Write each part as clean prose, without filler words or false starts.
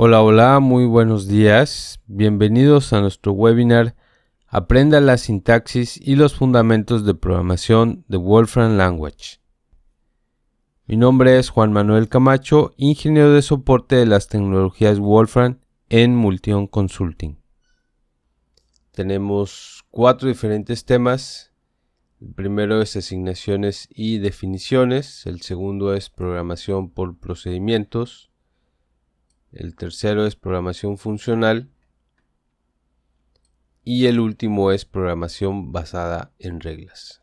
Hola, hola, muy buenos días. Bienvenidos a nuestro webinar Aprenda la sintaxis y los fundamentos de programación de Wolfram Language. Mi nombre es Juan Manuel Camacho, ingeniero de soporte de las tecnologías Wolfram en Multion Consulting. Tenemos 4 diferentes temas. El primero es asignaciones y definiciones. El segundo es programación por procedimientos. El tercero es programación funcional. Y el último es programación basada en reglas.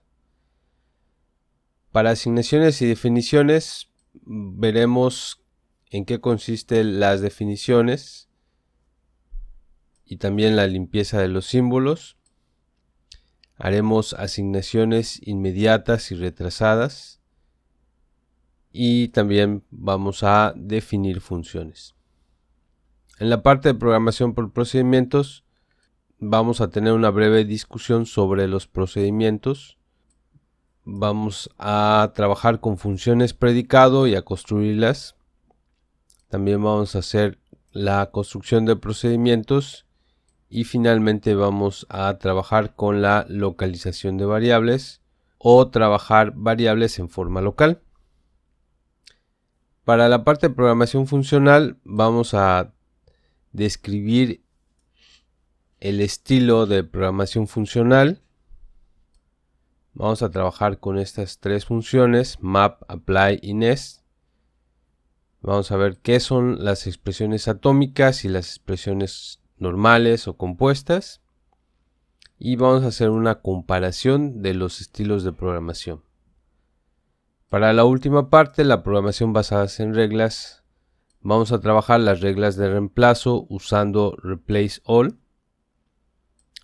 Para asignaciones y definiciones veremos en qué consisten las definiciones y también la limpieza de los símbolos. Haremos asignaciones inmediatas y retrasadas y también vamos a definir funciones. En la parte de programación por procedimientos vamos a tener una breve discusión sobre los procedimientos. Vamos a trabajar con funciones predicado y a construirlas. También vamos a hacer la construcción de procedimientos y finalmente vamos a trabajar con la localización de variables o trabajar variables en forma local. Para la parte de programación funcional vamos a describir el estilo de programación funcional. Vamos a trabajar con estas 3 funciones, map, apply y nest. Vamos a ver qué son las expresiones atómicas y las expresiones normales o compuestas. Y vamos a hacer una comparación de los estilos de programación. Para la última parte, la programación basada en reglas, vamos a trabajar las reglas de reemplazo usando replace all.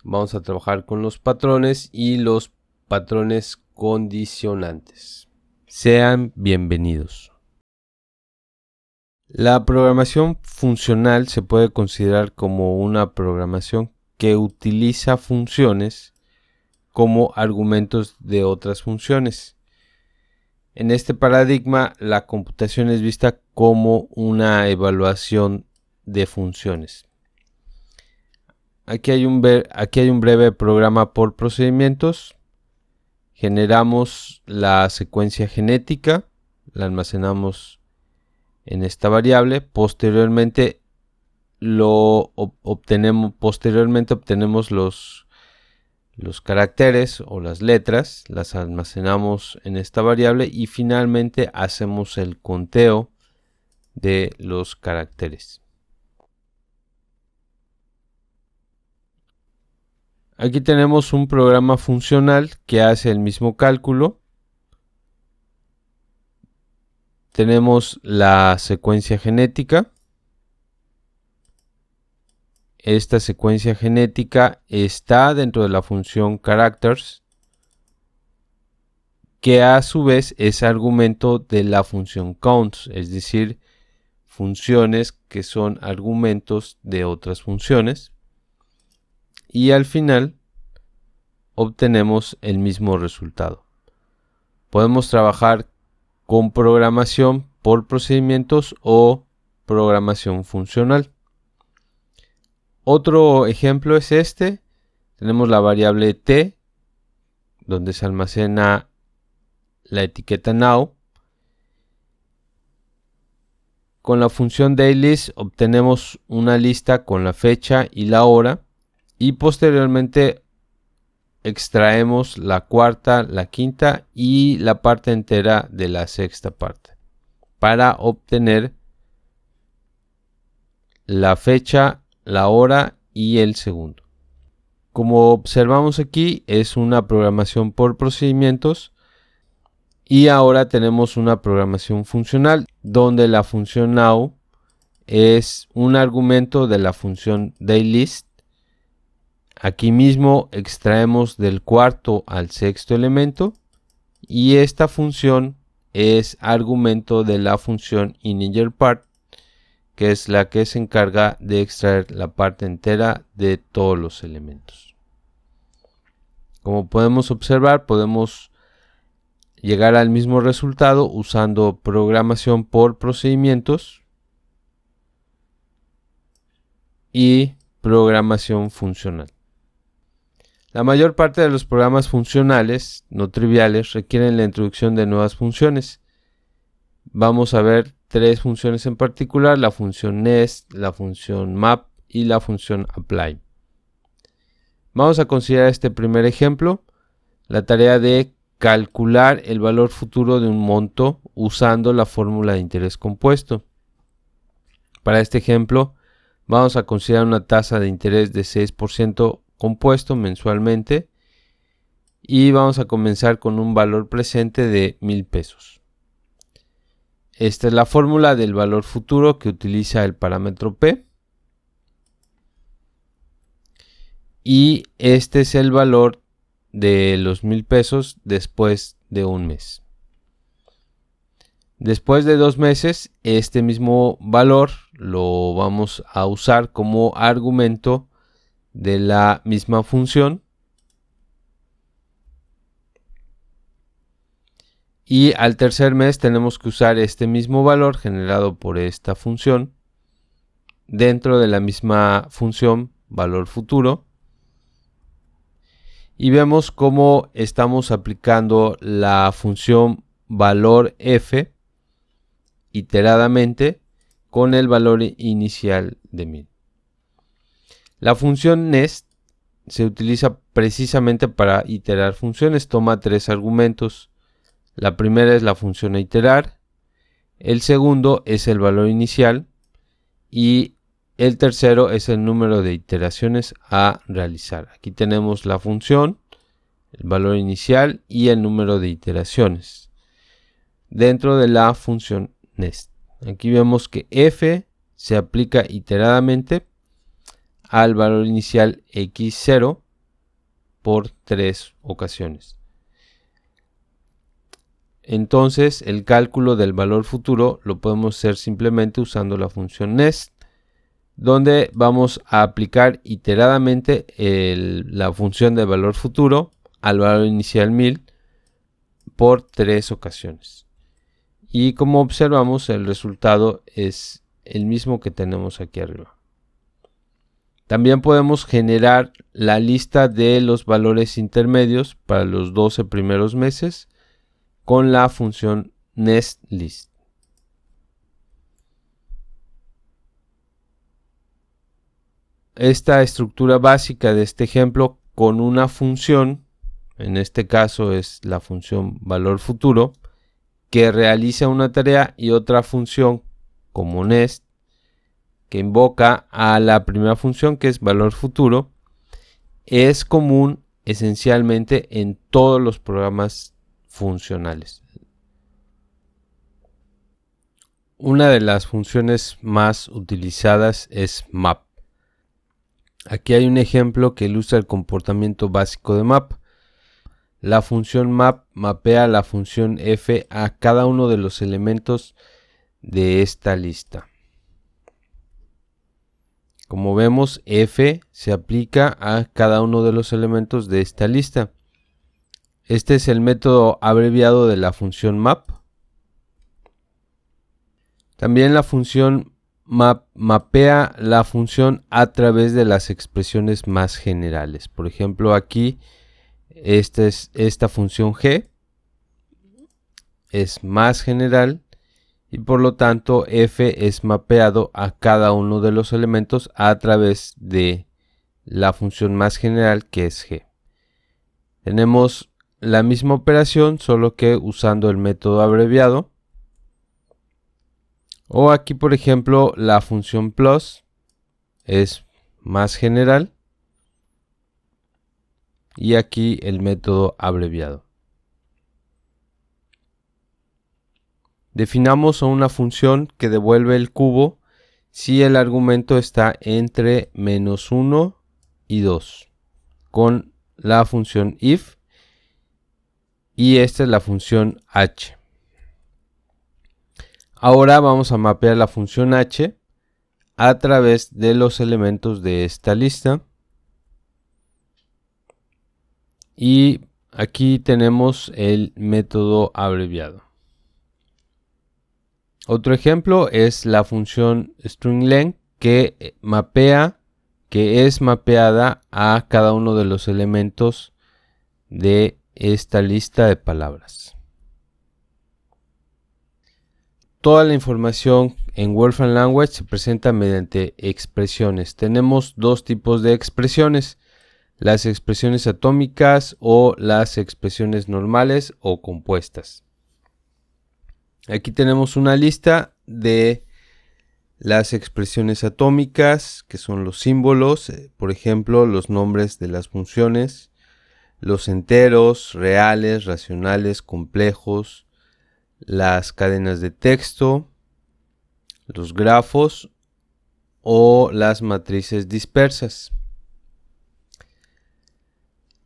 Vamos a trabajar con los patrones y los patrones condicionantes. Sean bienvenidos. La programación funcional se puede considerar como una programación que utiliza funciones como argumentos de otras funciones. En este paradigma, la computación es vista como una evaluación de funciones. Aquí hay un breve programa por procedimientos. Generamos la secuencia genética, la almacenamos en esta variable. Posteriormente obtenemos los caracteres o las letras, las almacenamos en esta variable y finalmente hacemos el conteo de los caracteres. Aquí tenemos un programa funcional que hace el mismo cálculo. Tenemos la secuencia genética. Esta secuencia genética está dentro de la función characters, que a su vez es argumento de la función counts, es decir, funciones que son argumentos de otras funciones. Y al final obtenemos el mismo resultado. Podemos trabajar con programación por procedimientos o programación funcional. Otro ejemplo es este. Tenemos la variable t, donde se almacena la etiqueta now. Con la función daylist obtenemos una lista con la fecha y la hora. Y posteriormente extraemos la cuarta, la quinta y la parte entera de la sexta parte para obtener la fecha, la hora y el segundo. Como observamos aquí, es una programación por procedimientos y ahora tenemos una programación funcional donde la función now es un argumento de la función daylist. Aquí mismo extraemos del cuarto al sexto elemento y esta función es argumento de la función integerPart, que es la que se encarga de extraer la parte entera de todos los elementos. Como podemos observar, podemos llegar al mismo resultado usando programación por procedimientos y programación funcional. La mayor parte de los programas funcionales, no triviales, requieren la introducción de nuevas funciones. Vamos a ver tres funciones en particular: la función nest, la función map y la función apply. Vamos a considerar este primer ejemplo, la tarea de calcular el valor futuro de un monto usando la fórmula de interés compuesto. Para este ejemplo, vamos a considerar una tasa de interés de 6% compuesto mensualmente y vamos a comenzar con un valor presente de 1,000 pesos. Esta es la fórmula del valor futuro que utiliza el parámetro P. Y este es el valor de los 1,000 pesos después de un mes. Después de 2 meses, este mismo valor lo vamos a usar como argumento de la misma función. Y al tercer mes tenemos que usar este mismo valor generado por esta función dentro de la misma función valor futuro. Y vemos cómo estamos aplicando la función valor f iteradamente con el valor inicial de 1,000. La función nest se utiliza precisamente para iterar funciones. Toma 3 argumentos. La primera es la función a iterar, el segundo es el valor inicial y el tercero es el número de iteraciones a realizar. Aquí tenemos la función, el valor inicial y el número de iteraciones dentro de la función nest. Aquí vemos que f se aplica iteradamente al valor inicial x0 por 3 ocasiones. Entonces el cálculo del valor futuro lo podemos hacer simplemente usando la función nest, donde vamos a aplicar iteradamente la función de valor futuro al valor inicial 1,000 por 3 ocasiones. Y como observamos, el resultado es el mismo que tenemos aquí arriba. También podemos generar la lista de los valores intermedios para los 12 primeros meses con la función nestList. Esta estructura básica de este ejemplo con una función, en este caso es la función valor futuro, que realiza una tarea, y otra función como nest que invoca a la primera función que es valor futuro, es común esencialmente en todos los programas funcionales. Una de las funciones más utilizadas es map. Aquí hay un ejemplo que ilustra el comportamiento básico de map. La función map mapea la función f a cada uno de los elementos de esta lista. Como vemos, f se aplica a cada uno de los elementos de esta lista. Este es el método abreviado de la función map. También la función map mapea la función a través de las expresiones más generales. Por ejemplo, aquí esta función g es más general y por lo tanto f es mapeado a cada uno de los elementos a través de la función más general, que es g. Tenemos la misma operación, solo que usando el método abreviado. O aquí, por ejemplo, la función plus es más general y aquí el método abreviado. Definamos una función que devuelve el cubo si el argumento está entre -1 y 2 con la función if, y esta es la función h. Ahora vamos a mapear la función h a través de los elementos de esta lista. Y aquí tenemos el método abreviado. Otro ejemplo es la función stringLength, que mapea que es mapeada a cada uno de los elementos de esta lista de palabras. Toda la información en Wolfram Language se presenta mediante expresiones. Tenemos dos tipos de expresiones: las expresiones atómicas o las expresiones normales o compuestas. Aquí tenemos una lista de las expresiones atómicas, que son los símbolos, por ejemplo, los nombres de las funciones, los enteros, reales, racionales, complejos, las cadenas de texto, los grafos o las matrices dispersas.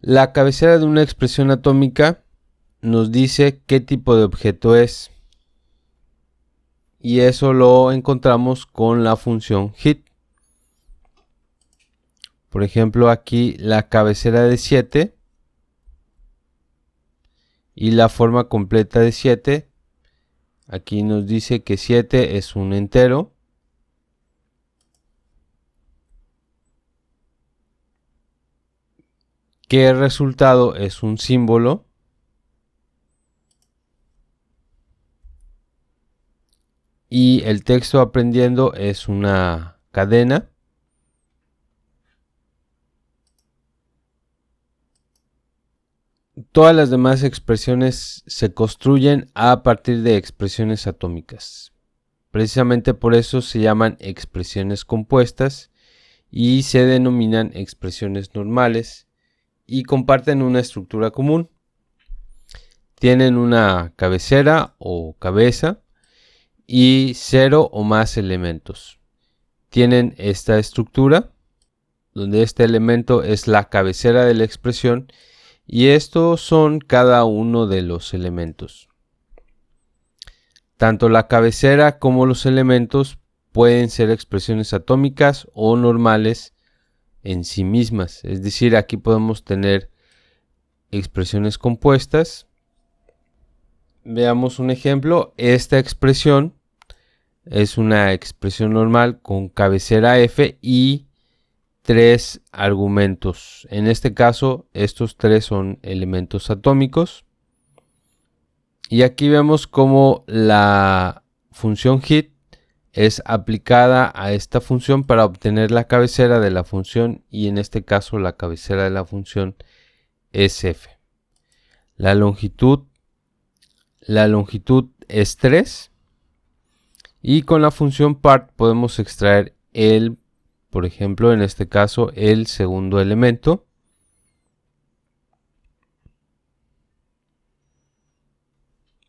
La cabecera de una expresión atómica nos dice qué tipo de objeto es, y eso lo encontramos con la función hit. Por ejemplo, aquí la cabecera de 7 y la forma completa de 7. Aquí nos dice que 7 es un entero. Que el resultado es un símbolo. Y el texto aprendiendo es una cadena. Todas las demás expresiones se construyen a partir de expresiones atómicas. Precisamente por eso se llaman expresiones compuestas y se denominan expresiones normales, y comparten una estructura común. Tienen una cabecera o cabeza y 0 o más elementos. Tienen esta estructura, donde este elemento es la cabecera de la expresión, y estos son cada uno de los elementos. Tanto la cabecera como los elementos pueden ser expresiones atómicas o normales en sí mismas. Es decir, aquí podemos tener expresiones compuestas. Veamos un ejemplo. Esta expresión es una expresión normal con cabecera f y 3 argumentos. En este caso, estos 3 son elementos atómicos. Y aquí vemos cómo la función hit es aplicada a esta función para obtener la cabecera de la función, y en este caso la cabecera de la función es f. La longitud es 3, y con la función part podemos extraer por ejemplo, en este caso, el segundo elemento.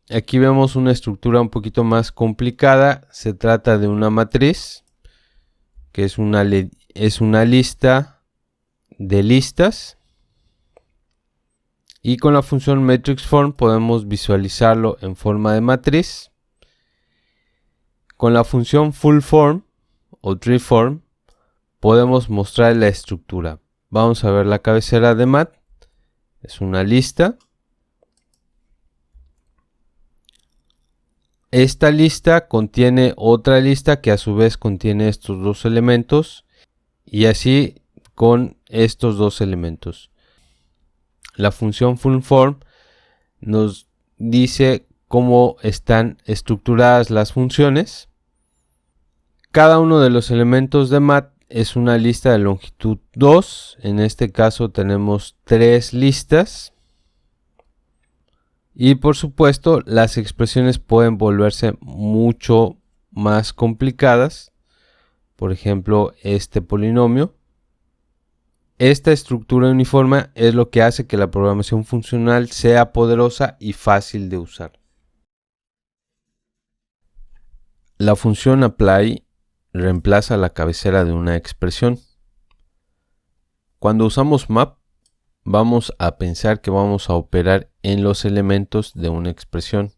Aquí vemos una estructura un poquito más complicada. Se trata de una matriz, que es una lista de listas. Y con la función matrix form podemos visualizarlo en forma de matriz. Con la función full form o tree form podemos mostrar la estructura. Vamos a ver la cabecera de mat. Es una lista. Esta lista contiene otra lista que a su vez contiene estos dos elementos, y así con estos dos elementos. La función fullForm nos dice cómo están estructuradas las funciones. Cada uno de los elementos de mat es una lista de longitud 2. En este caso tenemos 3 listas. Y por supuesto, las expresiones pueden volverse mucho más complicadas. Por ejemplo, este polinomio. Esta estructura uniforme es lo que hace que la programación funcional sea poderosa y fácil de usar. La función apply reemplaza la cabecera de una expresión. Cuando usamos map, vamos a pensar que vamos a operar en los elementos de una expresión.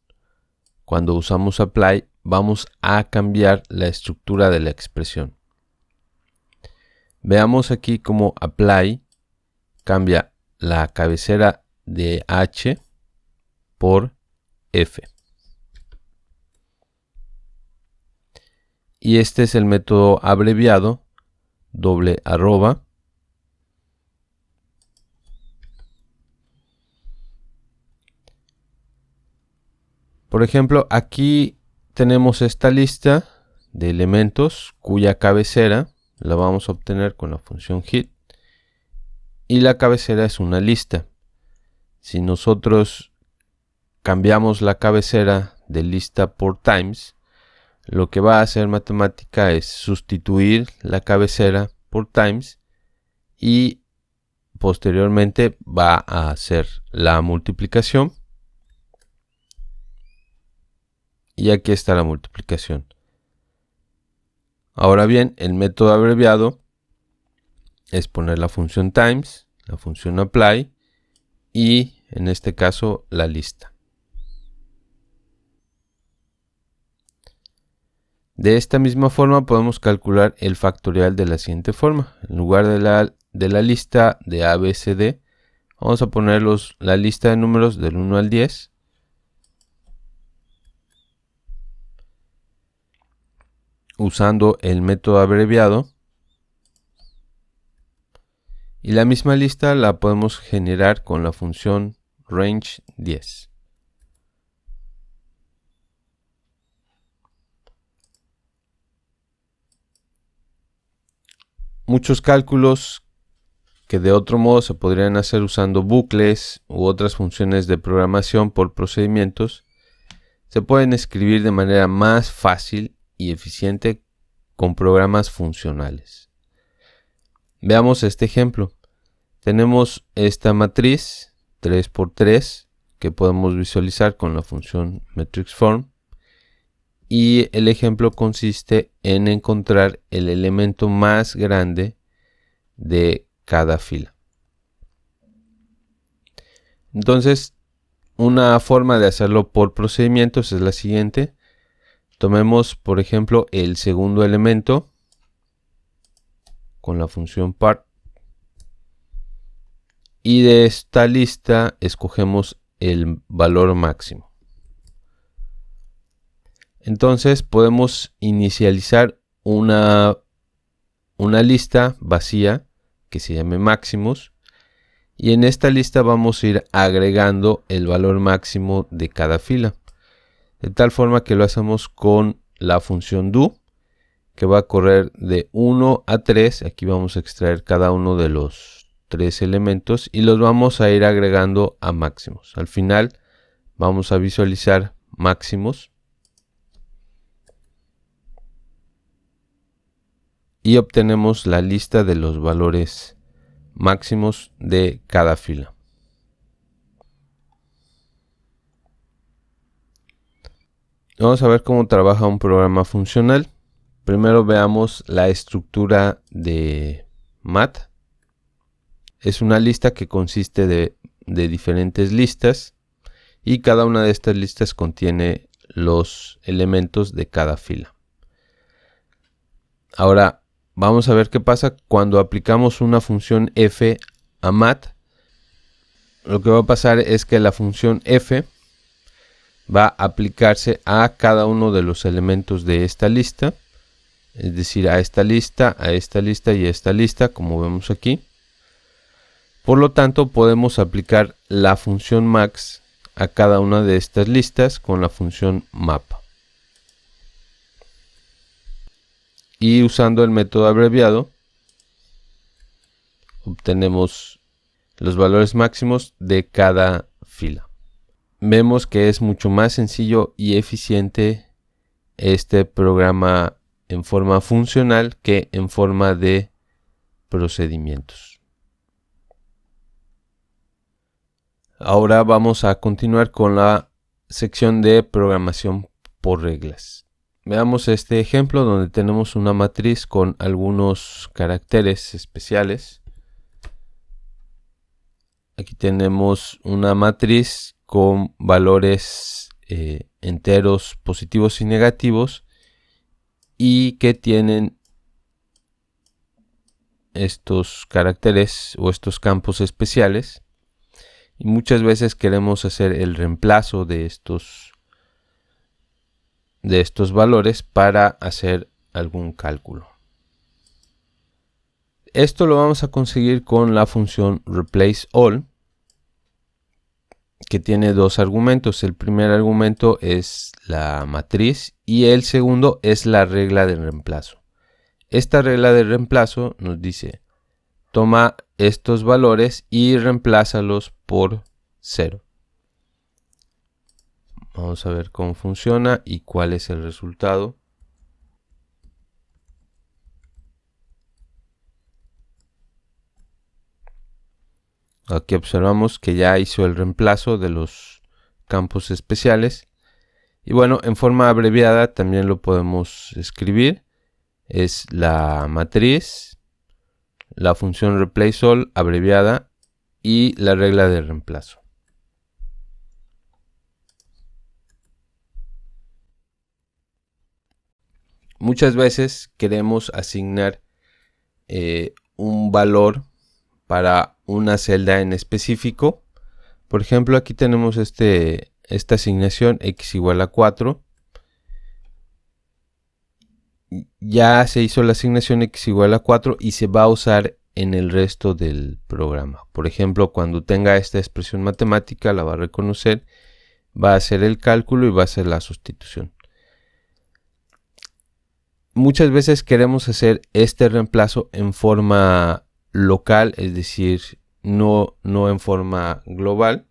Cuando usamos apply, vamos a cambiar la estructura de la expresión. Veamos aquí cómo apply cambia la cabecera de h por f. Y este es el método abreviado doble arroba. Por ejemplo, aquí tenemos esta lista de elementos cuya cabecera la vamos a obtener con la función hit. Y la cabecera es una lista. Si nosotros cambiamos la cabecera de lista por times, lo que va a hacer matemática es sustituir la cabecera por times y posteriormente va a hacer la multiplicación. Y aquí está la multiplicación. Ahora bien, el método abreviado es poner la función times, la función apply y en este caso la lista. De esta misma forma podemos calcular el factorial de la siguiente forma. En lugar de la lista de ABCD, vamos a poner la lista de números del 1 al 10. Usando el método abreviado. Y la misma lista la podemos generar con la función range 10. Muchos cálculos que de otro modo se podrían hacer usando bucles u otras funciones de programación por procedimientos se pueden escribir de manera más fácil y eficiente con programas funcionales. Veamos este ejemplo. Tenemos esta matriz 3×3 que podemos visualizar con la función matrixForm y el ejemplo consiste en encontrar el elemento más grande de cada fila. Entonces, una forma de hacerlo por procedimientos es la siguiente. Tomemos, por ejemplo, el segundo elemento con la función part. Y de esta lista escogemos el valor máximo. Entonces podemos inicializar una lista vacía que se llame máximos. Y en esta lista vamos a ir agregando el valor máximo de cada fila. De tal forma que lo hacemos con la función do, que va a correr de 1 a 3. Aquí vamos a extraer cada uno de los 3 elementos y los vamos a ir agregando a máximos. Al final vamos a visualizar máximos y obtenemos la lista de los valores máximos de cada fila. Vamos a ver cómo trabaja un programa funcional. Primero veamos la estructura de mat. Es una lista que consiste de diferentes listas y cada una de estas listas contiene los elementos de cada fila. Ahora vamos a ver qué pasa cuando aplicamos una función f a mat. Lo que va a pasar es que la función f va a aplicarse a cada uno de los elementos de esta lista, es decir, a esta lista y a esta lista, como vemos aquí. Por lo tanto, podemos aplicar la función max a cada una de estas listas con la función map. Y usando el método abreviado, obtenemos los valores máximos de cada fila. Vemos que es mucho más sencillo y eficiente este programa en forma funcional que en forma de procedimientos. Ahora vamos a continuar con la sección de programación por reglas. Veamos este ejemplo donde tenemos una matriz con algunos caracteres especiales. Aquí tenemos una matriz con valores enteros positivos y negativos y que tienen estos caracteres o estos campos especiales, y muchas veces queremos hacer el reemplazo de estos valores para hacer algún cálculo. Esto lo vamos a conseguir con la función replaceAll, que tiene dos argumentos. El primer argumento es la matriz y el segundo es la regla de reemplazo. Esta regla de reemplazo nos dice: toma estos valores y reemplázalos por 0. Vamos a ver cómo funciona y cuál es el resultado. Aquí observamos que ya hizo el reemplazo de los campos especiales. Y bueno, en forma abreviada también lo podemos escribir. Es la matriz, la función replaceAll abreviada y la regla de reemplazo. Muchas veces queremos asignar un valor para una celda en específico. Por ejemplo, aquí tenemos esta asignación x igual a 4. Ya se hizo la asignación x igual a 4 y se va a usar en el resto del programa. Por ejemplo, cuando tenga esta expresión matemática, la va a reconocer, va a hacer el cálculo y va a hacer la sustitución. Muchas veces queremos hacer este reemplazo en forma local, es decir, no en forma global.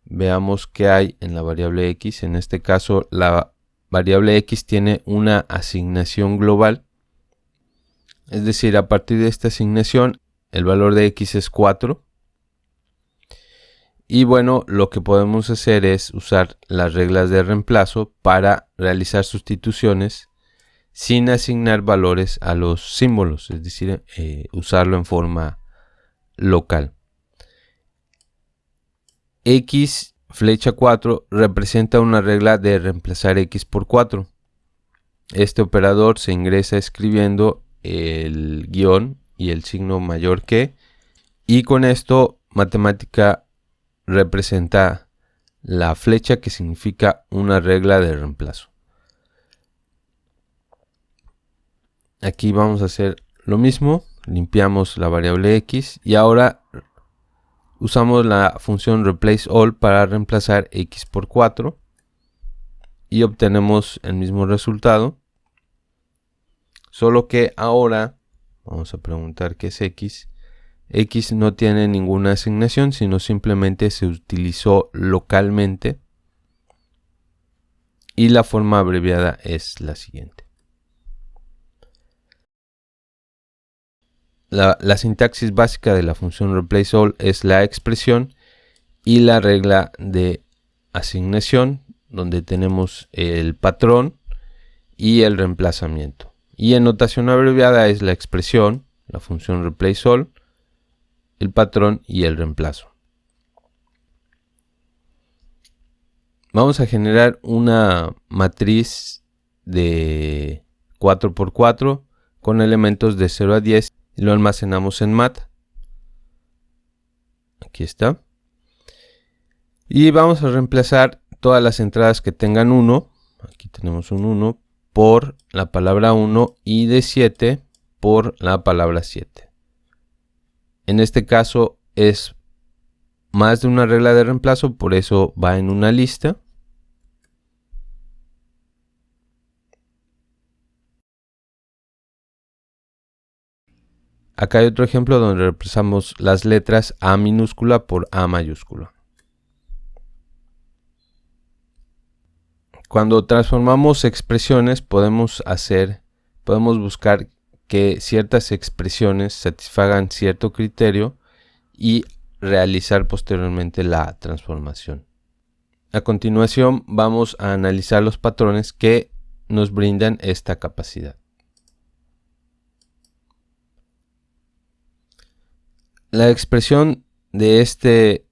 Veamos qué hay en la variable x. En este caso, la variable x tiene una asignación global. Es decir, a partir de esta asignación, el valor de x es 4. Y bueno, lo que podemos hacer es usar las reglas de reemplazo para realizar sustituciones sin asignar valores a los símbolos, es decir, usarlo en forma local. X flecha 4 representa una regla de reemplazar x por 4. Este operador se ingresa escribiendo el guión y el signo mayor que, y con esto matemática representa la flecha, que significa una regla de reemplazo. Aquí vamos a hacer lo mismo, limpiamos la variable x y ahora usamos la función replaceAll para reemplazar x por 4 y obtenemos el mismo resultado, solo que ahora vamos a preguntar qué es x. X no tiene ninguna asignación, sino simplemente se utilizó localmente y la forma abreviada es la siguiente. La sintaxis básica de la función replaceAll es la expresión y la regla de asignación, donde tenemos el patrón y el reemplazamiento. Y en notación abreviada es la expresión, la función replaceAll, el patrón y el reemplazo. Vamos a generar una matriz de 4×4 con elementos de 0 a 10 y lo almacenamos en mat. Aquí está. Y vamos a reemplazar todas las entradas que tengan 1. Aquí tenemos un 1 por la palabra 1 y de 7 por la palabra 7. En este caso es más de una regla de reemplazo, por eso va en una lista. Acá hay otro ejemplo donde reemplazamos las letras A minúscula por A mayúscula. Cuando transformamos expresiones podemos buscar que ciertas expresiones satisfagan cierto criterio y realizar posteriormente la transformación. A continuación vamos a analizar los patrones que nos brindan esta capacidad. La expresión de este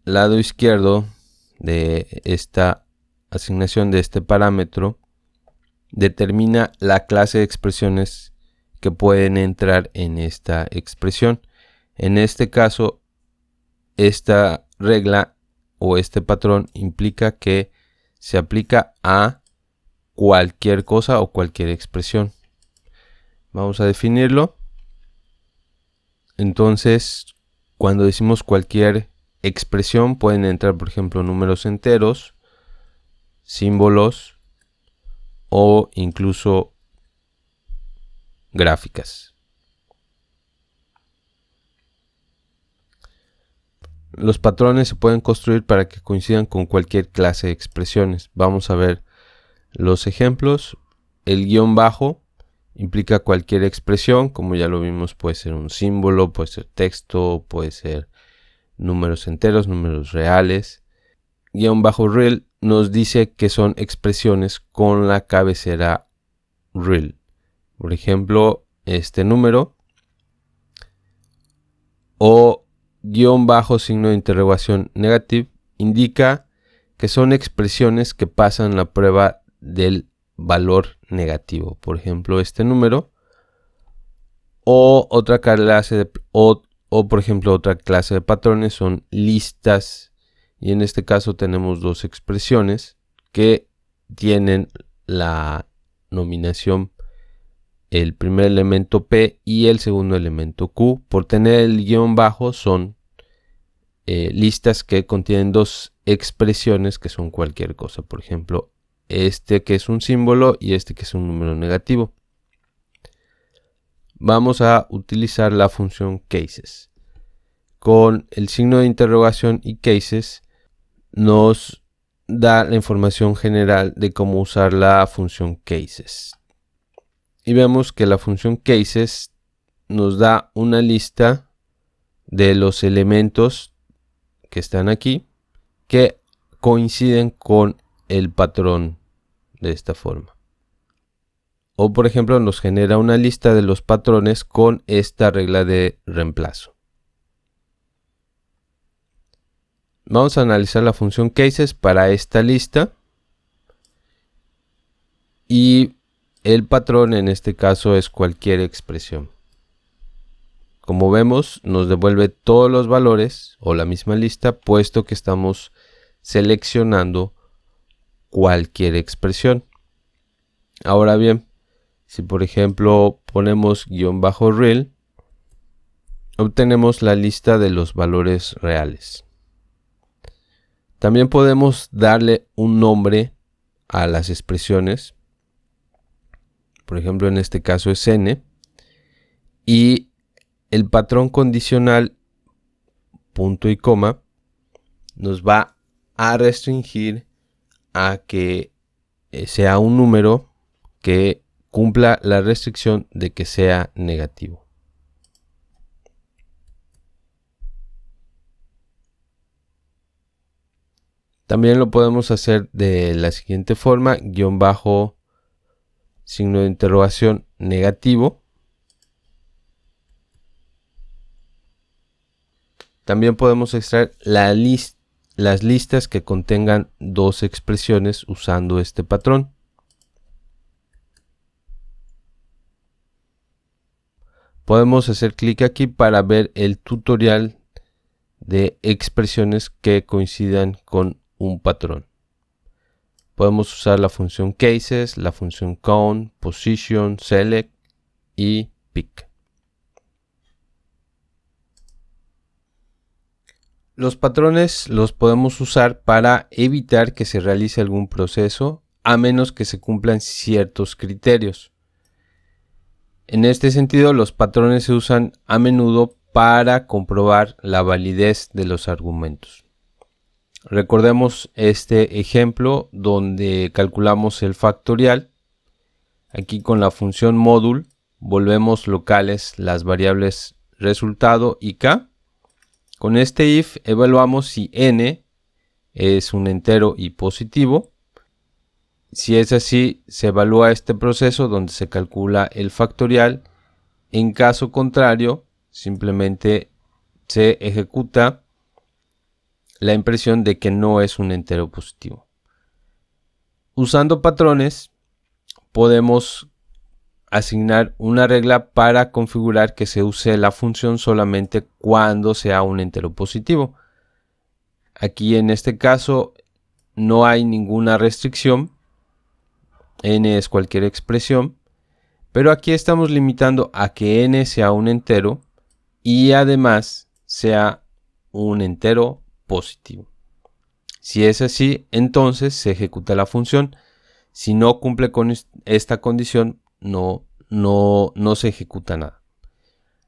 lado izquierdo de esta asignación de este parámetro determina la clase de expresiones que pueden entrar en esta expresión. En este caso, esta regla o este patrón implica que se aplica a cualquier cosa o cualquier expresión. Vamos a definirlo. Entonces, cuando decimos cualquier expresión, pueden entrar, por ejemplo, números enteros, símbolos o incluso gráficas. Los patrones se pueden construir para que coincidan con cualquier clase de expresiones. Vamos a ver los ejemplos. El guión bajo implica cualquier expresión, como ya lo vimos, puede ser un símbolo, puede ser texto, puede ser números enteros, números reales. Guión bajo real nos dice que son expresiones con la cabecera real. Por ejemplo, este número, o guión bajo signo de interrogación negative indica que son expresiones que pasan la prueba del valor negativo. Por ejemplo, este número, o otra clase de, por ejemplo, otra clase de patrones son listas, y en este caso tenemos dos expresiones que tienen la nominación, el primer elemento P y el segundo elemento Q. Por tener el guión bajo son listas que contienen dos expresiones que son cualquier cosa. Por ejemplo, este que es un símbolo y este que es un número negativo. Vamos a utilizar la función cases. Con el signo de interrogación y cases nos da la información general de cómo usar la función cases. Y vemos que la función cases nos da una lista de los elementos que están aquí que coinciden con el patrón de esta forma. O por ejemplo nos genera una lista de los patrones con esta regla de reemplazo. Vamos a analizar la función cases para esta lista. Y el patrón en este caso es cualquier expresión. Como vemos, nos devuelve todos los valores o la misma lista, puesto que estamos seleccionando cualquier expresión. Ahora bien, si por ejemplo ponemos guión bajo real, obtenemos la lista de los valores reales. También podemos darle un nombre a las expresiones. Por ejemplo, en este caso es n. Y el patrón condicional punto y coma nos va a restringir a que sea un número que cumpla la restricción de que sea negativo. También lo podemos hacer de la siguiente forma: guión bajo signo de interrogación negativo. También podemos extraer las listas que contengan dos expresiones usando este patrón. Podemos hacer clic aquí para ver el tutorial de expresiones que coincidan con un patrón. Podemos usar la función cases, la función count, position, select y pick. Los patrones los podemos usar para evitar que se realice algún proceso a menos que se cumplan ciertos criterios. En este sentido, los patrones se usan a menudo para comprobar la validez de los argumentos. Recordemos este ejemplo donde calculamos el factorial. Aquí con la función module volvemos locales las variables resultado y k. Con este if evaluamos si n es un entero y positivo. Si es así, se evalúa este proceso donde se calcula el factorial. En caso contrario, simplemente se ejecuta la impresión de que no es un entero positivo. Usando patrones, podemos asignar una regla para configurar que se use la función solamente cuando sea un entero positivo. Aquí en este caso no hay ninguna restricción. N es cualquier expresión. Pero aquí estamos limitando a que n sea un entero y además sea un entero positivo. Si es así, entonces se ejecuta la función. Si no cumple con esta condición, no se ejecuta nada.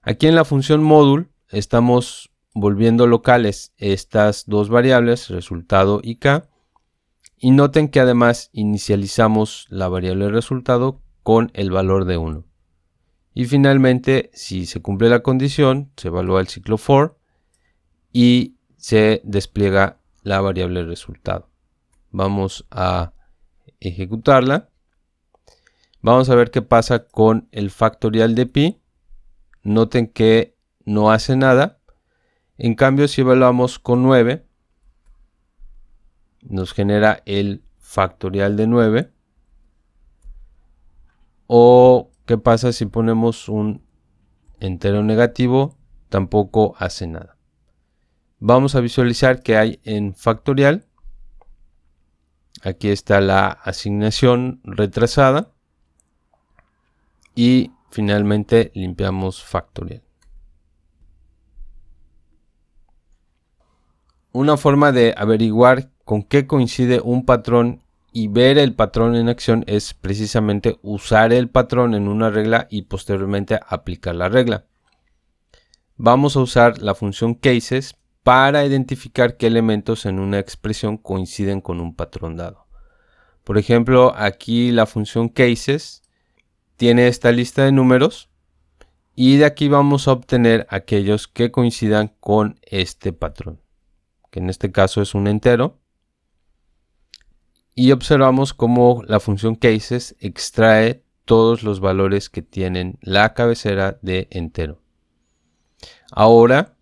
Aquí en la función module estamos volviendo locales estas dos variables, resultado y k. Y noten que además inicializamos la variable resultado con el valor de 1. Y finalmente, si se cumple la condición, se evalúa el ciclo for y se despliega la variable resultado. Vamos a ejecutarla. Vamos a ver qué pasa con el factorial de pi. Noten que no hace nada. En cambio, si evaluamos con 9, nos genera el factorial de 9. O qué pasa si ponemos un entero negativo, tampoco hace nada. Vamos a visualizar que hay en factorial. Aquí está la asignación retrasada. Y finalmente limpiamos factorial. Una forma de averiguar con qué coincide un patrón y ver el patrón en acción es precisamente usar el patrón en una regla y posteriormente aplicar la regla. Vamos a usar la función cases para identificar qué elementos en una expresión coinciden con un patrón dado. Por ejemplo, aquí la función cases tiene esta lista de números y de aquí vamos a obtener aquellos que coincidan con este patrón, que en este caso es un entero. Y observamos cómo la función cases extrae todos los valores que tienen la cabecera de entero. Ahora,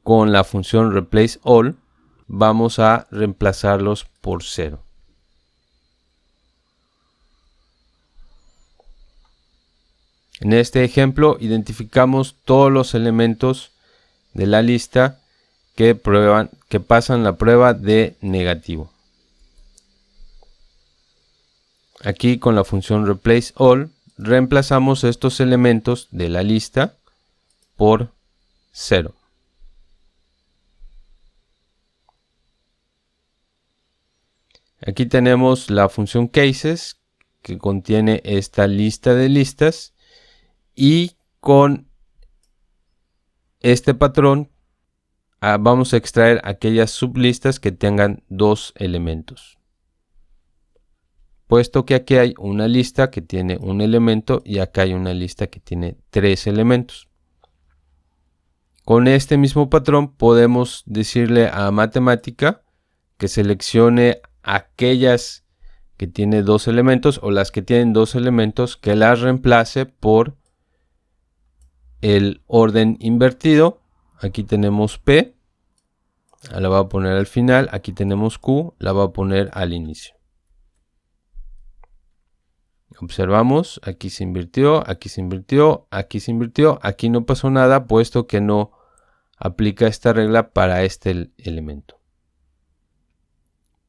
con la función replace all, vamos a reemplazarlos por 0. En este ejemplo, identificamos todos los elementos de la lista que pasan la prueba de negativo. Aquí con la función replace all reemplazamos estos elementos de la lista por 0. Aquí tenemos la función cases que contiene esta lista de listas y con este patrón vamos a extraer aquellas sublistas que tengan 2 elementos. Puesto que aquí hay una lista que tiene un elemento y acá hay una lista que tiene 3 elementos. Con este mismo patrón podemos decirle a matemática que seleccione aquellas que tienen 2 elementos o las que tienen 2 elementos, que las reemplace por el orden invertido. Aquí tenemos P, la va a poner al final. Aquí tenemos Q, la va a poner al inicio. Observamos, aquí se invirtió, aquí se invirtió, aquí se invirtió, aquí no pasó nada puesto que no aplica esta regla para este elemento.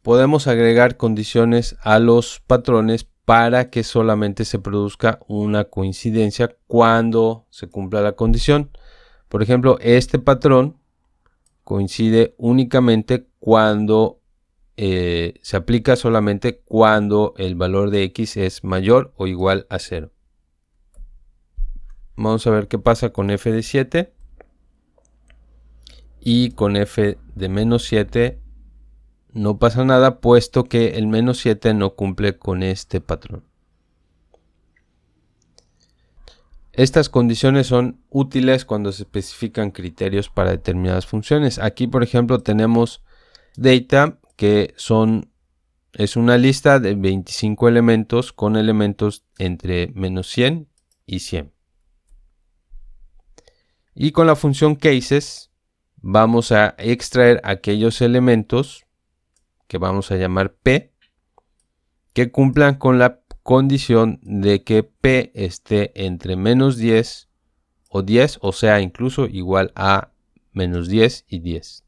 Podemos agregar condiciones a los patrones para que solamente se produzca una coincidencia cuando se cumpla la condición. Por ejemplo, este patrón coincide únicamente cuando se aplica solamente cuando el valor de x es mayor o igual a 0. Vamos a ver qué pasa con f de 7 y con f de menos 7. No pasa nada puesto que el menos 7 no cumple con este patrón. Estas condiciones son útiles cuando se especifican criterios para determinadas funciones. Aquí, por ejemplo, tenemos data, que es una lista de 25 elementos con elementos entre menos 100 y 100. Y con la función cases vamos a extraer aquellos elementos que vamos a llamar P, que cumplan con la condición de que P esté entre menos 10 o 10, o sea, incluso igual a menos 10 y 10.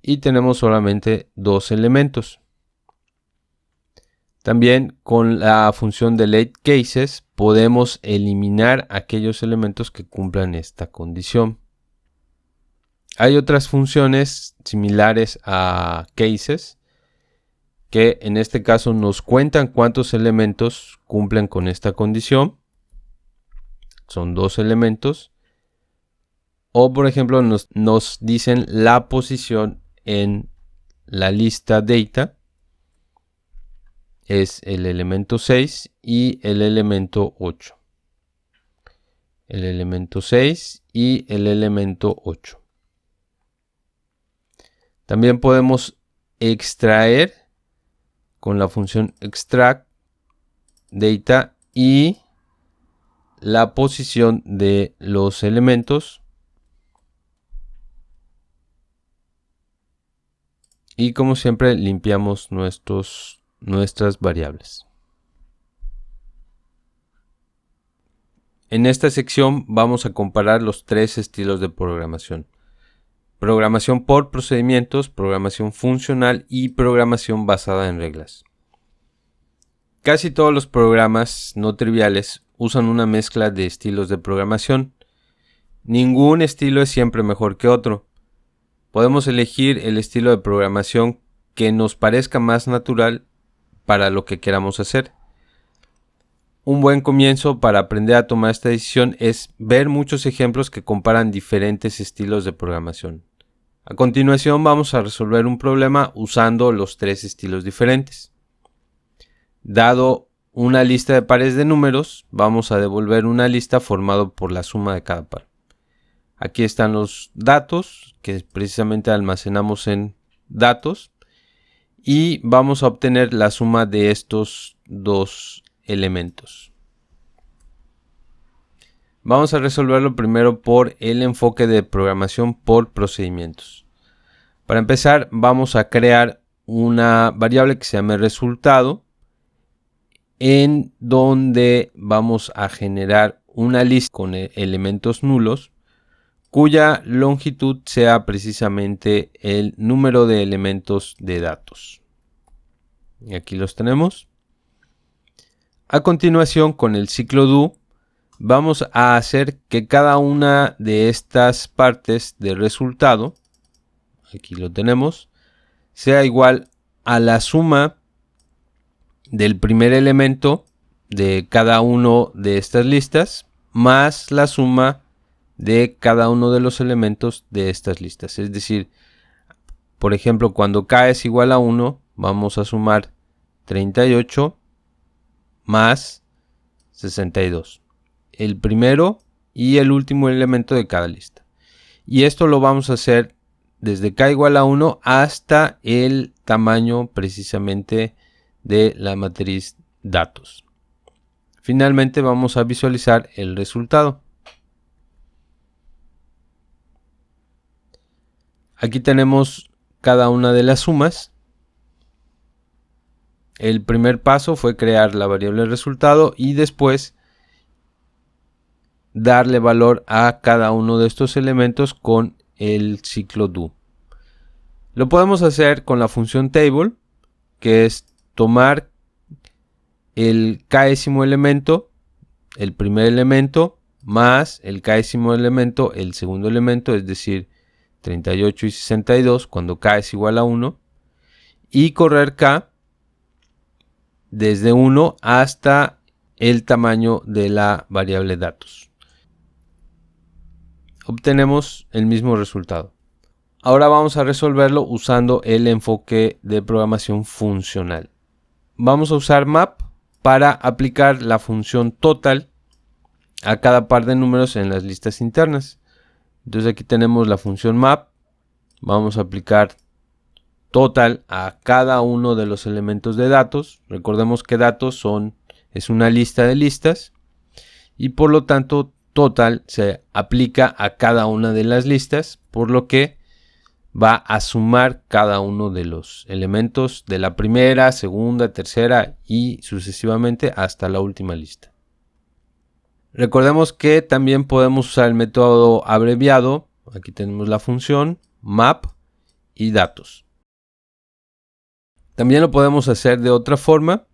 Y tenemos solamente 2 elementos. También con la función delete cases podemos eliminar aquellos elementos que cumplan esta condición. Hay otras funciones similares a cases que en este caso nos cuentan cuántos elementos cumplen con esta condición. Son 2 elementos. O por ejemplo nos dicen la posición en la lista data. Es el elemento 6 y el elemento 8. El elemento 6 y el elemento 8. También podemos extraer con la función extract data y la posición de los elementos. Y como siempre limpiamos nuestras variables. En esta sección vamos a comparar los 3 estilos de programación. Programación por procedimientos, programación funcional y programación basada en reglas. Casi todos los programas no triviales usan una mezcla de estilos de programación. Ningún estilo es siempre mejor que otro. Podemos elegir el estilo de programación que nos parezca más natural para lo que queramos hacer. Un buen comienzo para aprender a tomar esta decisión es ver muchos ejemplos que comparan diferentes estilos de programación. A continuación vamos a resolver un problema usando los 3 estilos diferentes. Dado una lista de pares de números, vamos a devolver una lista formada por la suma de cada par. Aquí están los datos que precisamente almacenamos en datos y vamos a obtener la suma de estos 2 elementos. Vamos a resolverlo primero por el enfoque de programación por procedimientos. Para empezar, vamos a crear una variable que se llame resultado, en donde vamos a generar una lista con elementos nulos, cuya longitud sea precisamente el número de elementos de datos. Y aquí los tenemos. A continuación, con el ciclo do, vamos a hacer que cada una de estas partes del resultado, aquí lo tenemos, sea igual a la suma del primer elemento de cada uno de estas listas más la suma de cada uno de los elementos de estas listas. Es decir, por ejemplo, cuando k es igual a 1, vamos a sumar 38 más 62. El primero y el último elemento de cada lista. Y esto lo vamos a hacer desde k igual a 1 hasta el tamaño precisamente de la matriz datos. Finalmente vamos a visualizar el resultado. Aquí tenemos cada una de las sumas. El primer paso fue crear la variable resultado y después darle valor a cada uno de estos elementos con el ciclo do. Lo podemos hacer con la función table, que es tomar el késimo elemento, el primer elemento, más el késimo elemento, el segundo elemento, es decir, 38 y 62, cuando k es igual a 1, y correr k desde 1 hasta el tamaño de la variable datos. Obtenemos el mismo resultado. Ahora vamos a resolverlo usando el enfoque de programación funcional. Vamos a usar map para aplicar la función total a cada par de números en las listas internas. Entonces aquí tenemos la función map. Vamos a aplicar total a cada uno de los elementos de datos. Recordemos que datos es una lista de listas y por lo tanto total se aplica a cada una de las listas, por lo que va a sumar cada uno de los elementos de la primera, segunda, tercera y sucesivamente hasta la última lista. Recordemos que también podemos usar el método abreviado. Aquí tenemos la función map y datos. También lo podemos hacer de otra forma.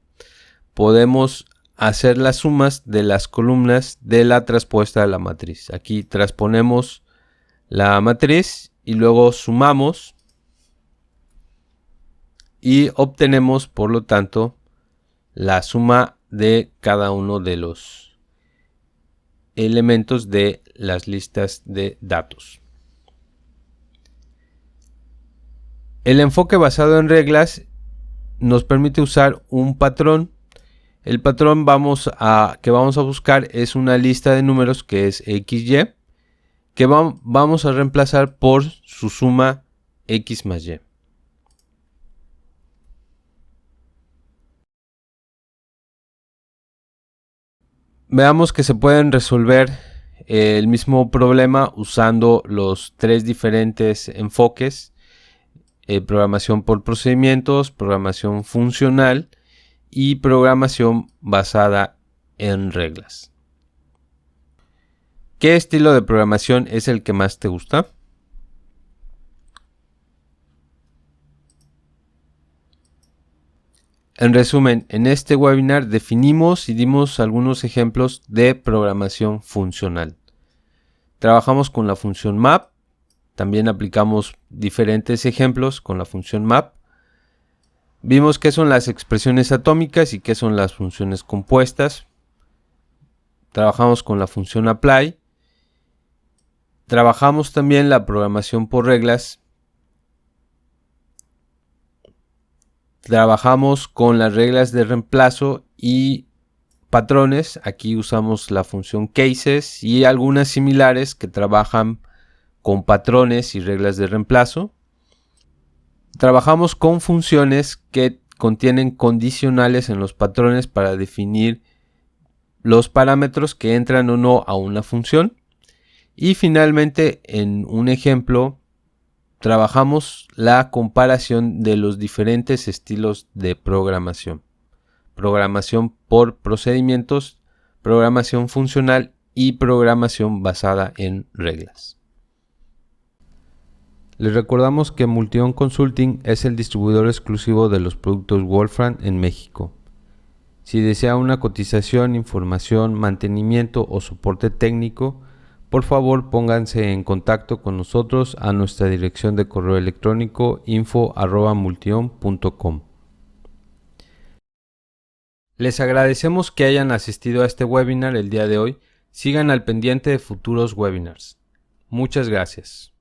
podemos hacer las sumas de las columnas de la traspuesta de la matriz. Aquí transponemos la matriz y luego sumamos y obtenemos, por lo tanto, la suma de cada uno de los elementos de las listas de datos. El enfoque basado en reglas nos permite usar un patrón. El patrón que vamos a buscar es una lista de números que es XY, que vamos a reemplazar por su suma X más Y. Veamos que se pueden resolver el mismo problema usando los tres diferentes enfoques: programación por procedimientos, programación funcional y programación basada en reglas. ¿Qué estilo de programación es el que más te gusta? En resumen, en este webinar definimos y dimos algunos ejemplos de programación funcional. Trabajamos con la función map, también aplicamos diferentes ejemplos con la función map. Vimos qué son las expresiones atómicas y qué son las funciones compuestas. Trabajamos con la función apply. Trabajamos también la programación por reglas. Trabajamos con las reglas de reemplazo y patrones. Aquí usamos la función cases y algunas similares que trabajan con patrones y reglas de reemplazo. Trabajamos con funciones que contienen condicionales en los patrones para definir los parámetros que entran o no a una función. Y finalmente, en un ejemplo, trabajamos la comparación de los diferentes estilos de programación: programación por procedimientos, programación funcional y programación basada en reglas. Les recordamos que Multion Consulting es el distribuidor exclusivo de los productos Wolfram en México. Si desea una cotización, información, mantenimiento o soporte técnico, por favor pónganse en contacto con nosotros a nuestra dirección de correo electrónico info@multion.com. Les agradecemos que hayan asistido a este webinar el día de hoy. Sigan al pendiente de futuros webinars. Muchas gracias.